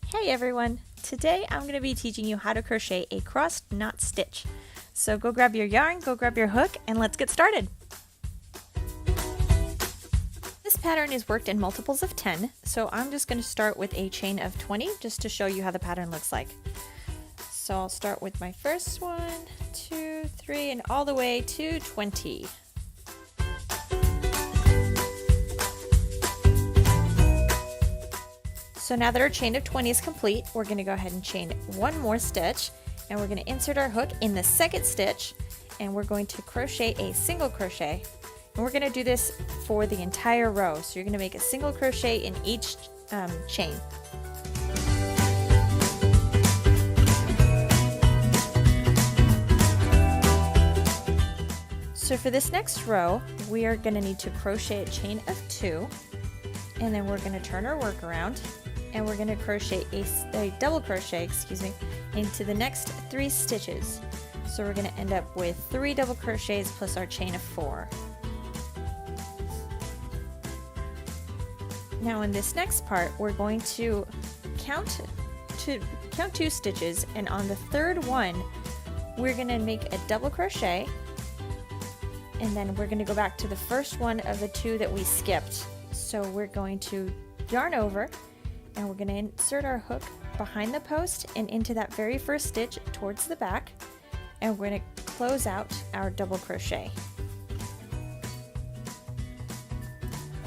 Hey everyone! Today I'm going to be teaching you how to crochet a crossed knot stitch. So go grab your yarn, go grab your hook, and let's get started! This pattern is worked in multiples of 10, so I'm just going to start with a chain of 20 just to show you how the pattern looks like. So I'll start with my first 1, 2, 3, and all the way to 20. So now that our chain of 20 is complete, we're going to go ahead and chain one more stitch, and we're going to insert our hook in the second stitch, and we're going to crochet a single crochet. And we're going to do this for the entire row. So you're going to make a single crochet in each chain. So for this next row, we are going to need to crochet a chain of 2, and then we're going to turn our work around, and we're going to crochet a double crochet, into the next 3 stitches. So we're going to end up with 3 double crochets plus our chain of 4. Now in this next part, we're going to count 2 stitches, and on the third one, we're going to make a double crochet, and then we're going to go back to the first one of the 2 that we skipped. So we're going to yarn over, and we're going to insert our hook behind the post and into that very first stitch towards the back, and we're going to close out our double crochet.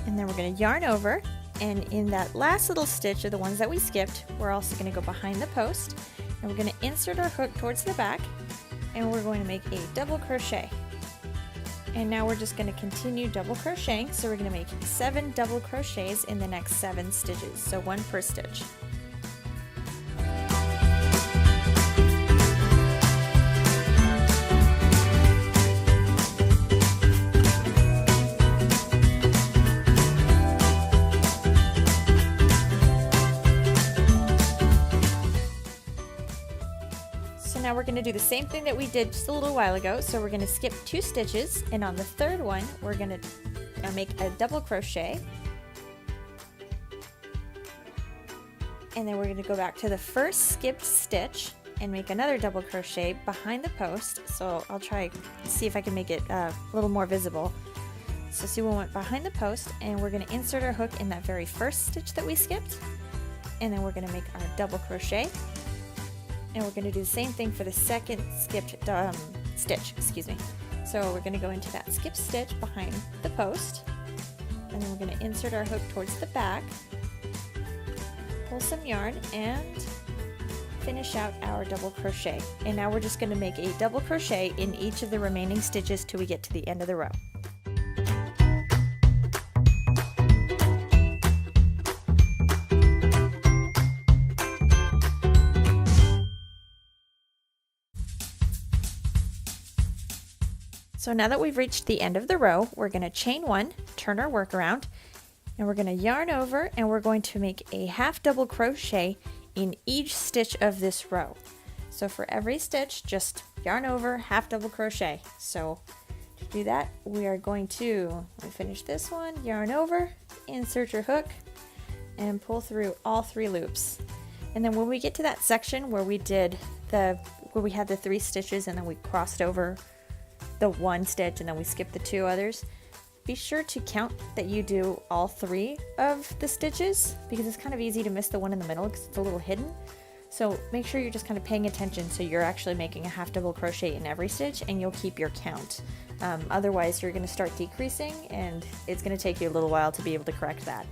And then we're going to yarn over, and in that last little stitch of the ones that we skipped, we're also going to go behind the post, and we're going to insert our hook towards the back, and we're going to make a double crochet. And now we're just going to continue double crocheting, so we're going to make 7 double crochets in the next 7 stitches, so 1 per stitch. Now we're going to do the same thing that we did just a little while ago. So we're going to skip 2 stitches, and on the third one we're going to make a double crochet, and then we're going to go back to the first skipped stitch and make another double crochet behind the post. So I'll try to see if I can make it a little more visible. So see, we went behind the post, and we're going to insert our hook in that very first stitch that we skipped, and then we're going to make our double crochet. And we're going to do the same thing for the second skipped stitch, So we're going to go into that skipped stitch behind the post, and then we're going to insert our hook towards the back, pull some yarn, and finish out our double crochet. And now we're just going to make a double crochet in each of the remaining stitches till we get to the end of the row. So now that we've reached the end of the row, we're going to chain 1, turn our work around, and we're going to yarn over, and we're going to make a half double crochet in each stitch of this row. So for every stitch, just yarn over, half double crochet. So to do that, we are going to, let me finish this one, yarn over, insert your hook, and pull through all 3 loops. And then when we get to that section where we did where we had the 3 stitches and then we crossed over the 1 stitch and then we skip the 2 others, be sure to count that you do all 3 of the stitches, because it's kind of easy to miss the one in the middle because it's a little hidden. So make sure you're just kind of paying attention, so you're actually making a half double crochet in every stitch, and you'll keep your count. Otherwise you're going to start decreasing, and it's going to take you a little while to be able to correct that.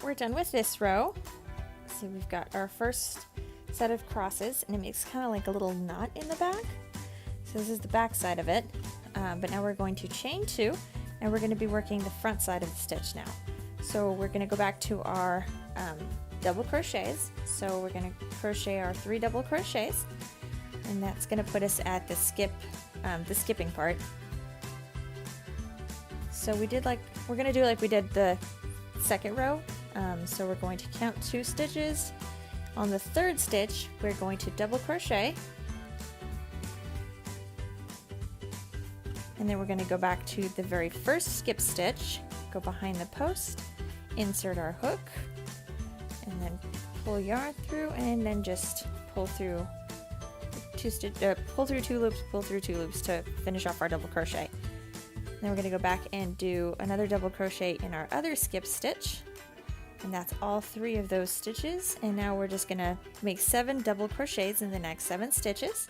We're done with this row. So we've got our first set of crosses, and it makes kind of like a little knot in the back. So this is the back side of it, but now we're going to chain 2, and we're going to be working the front side of the stitch now. So we're going to go back to our double crochets. So we're going to crochet our 3 double crochets, and that's going to put us at the skipping part. So we're going to do like we did the second row. So we're going to count 2 stitches. On the 3rd stitch, we're going to double crochet, and then we're going to go back to the very first skip stitch, go behind the post, insert our hook, and then pull yarn through, and then just pull through 2 loops to finish off our double crochet. Then we're going to go back and do another double crochet in our other skip stitch, and that's all 3 of those stitches. And now we're just going to make 7 double crochets in the next 7 stitches.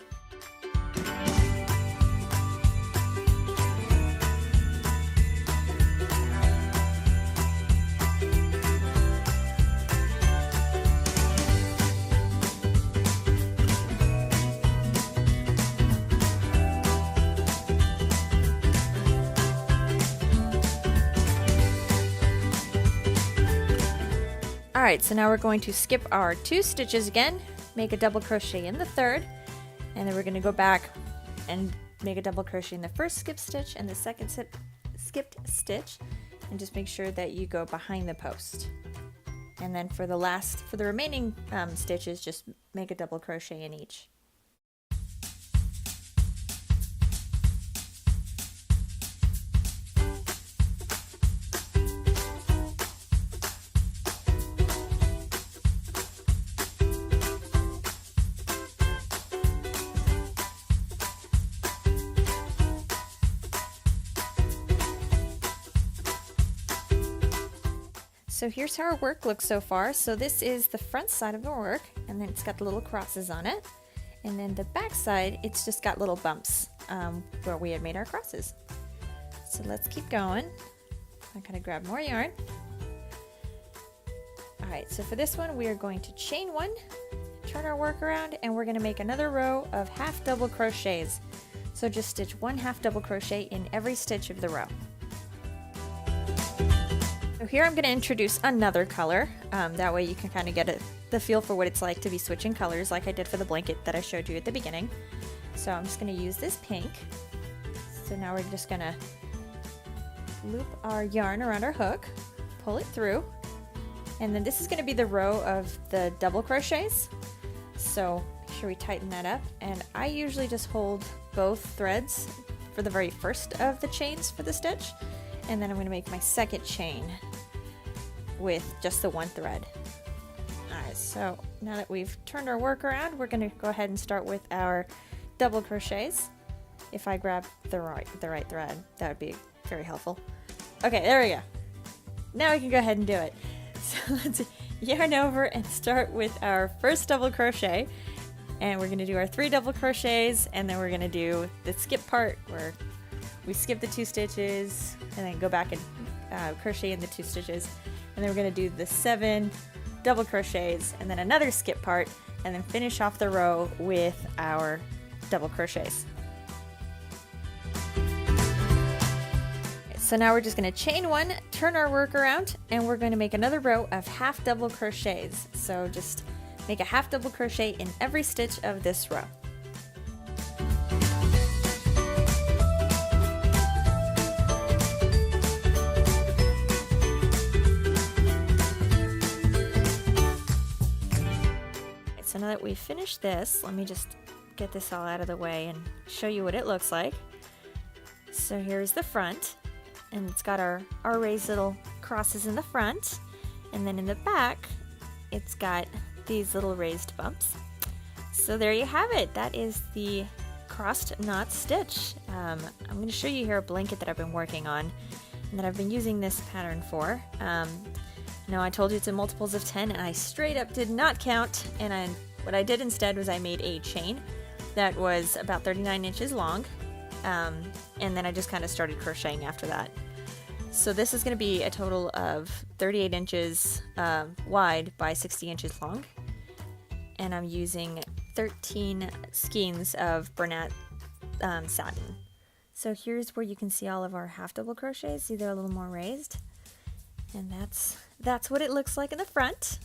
Alright, so now we're going to skip our 2 stitches again, make a double crochet in the 3rd, and then we're going to go back and make a double crochet in the first skip stitch and the second skipped stitch, and just make sure that you go behind the post. And then for the remaining stitches, just make a double crochet in each. So here's how our work looks so far. So this is the front side of the work, and then it's got the little crosses on it. And then the back side, it's just got little bumps where we had made our crosses. So let's keep going. I gotta grab more yarn. Alright, so for this one, we are going to chain 1, turn our work around, and we're gonna make another row of half double crochets. So just stitch 1 half double crochet in every stitch of the row. So here I'm going to introduce another color, that way you can kind of get the feel for what it's like to be switching colors like I did for the blanket that I showed you at the beginning. So I'm just going to use this pink. So now we're just going to loop our yarn around our hook, pull it through, and then this is going to be the row of the double crochets. So make sure we tighten that up, and I usually just hold both threads for the very first of the chains for the stitch, and then I'm going to make my second chain with just the 1 thread. Alright, so now that we've turned our work around, we're going to go ahead and start with our double crochets. If I grab the right thread, that would be very helpful. Okay, there we go. Now we can go ahead and do it. So let's yarn over and start with our first double crochet, and we're going to do our 3 double crochets, and then we're going to do the skip part where we skip the 2 stitches and then go back and crochet in the 2 stitches, and then we're going to do the 7 double crochets and then another skip part, and then finish off the row with our double crochets. So now we're just going to chain 1, turn our work around, and we're going to make another row of half double crochets. So just make a half double crochet in every stitch of this row. So now that we've finished this, let me just get this all out of the way and show you what it looks like. So here's the front, and it's got our raised little crosses in the front, and then in the back it's got these little raised bumps. So there you have it. That is the crossed knot stitch. I'm going to show you here a blanket that I've been working on and that I've been using this pattern for. Now I told you it's in multiples of 10, and I straight up did not count, and what I did instead was I made a chain that was about 39 inches long, and then I just kind of started crocheting after that. So this is going to be a total of 38 inches wide by 60 inches long, and I'm using 13 skeins of Bernat Satin. So here's where you can see all of our half double crochets. See, they're a little more raised. And that's what it looks like in the front.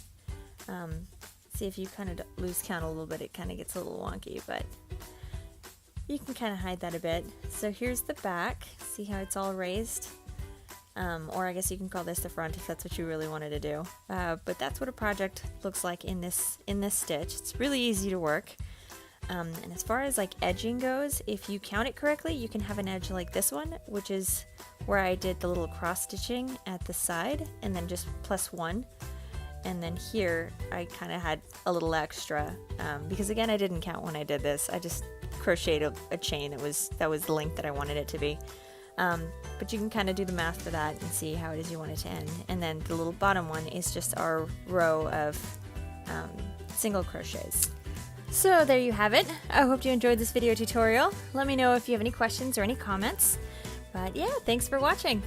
See, if you kind of lose count a little bit, it kind of gets a little wonky, but you can kind of hide that a bit. So here's the back. See how it's all raised? Or I guess you can call this the front if that's what you really wanted to do. But that's what a project looks like in this stitch. It's really easy to work. And as far as like edging goes, if you count it correctly, you can have an edge like this one, which is where I did the little cross stitching at the side and then just +1. And then here I kind of had a little extra because again, I didn't count when I did this. I just crocheted a chain that was the length that I wanted it to be. But you can kind of do the math for that and see how it is you want it to end. And then the little bottom one is just our row of single crochets. So there you have it. I hope you enjoyed this video tutorial. Let me know if you have any questions or any comments. But yeah, thanks for watching.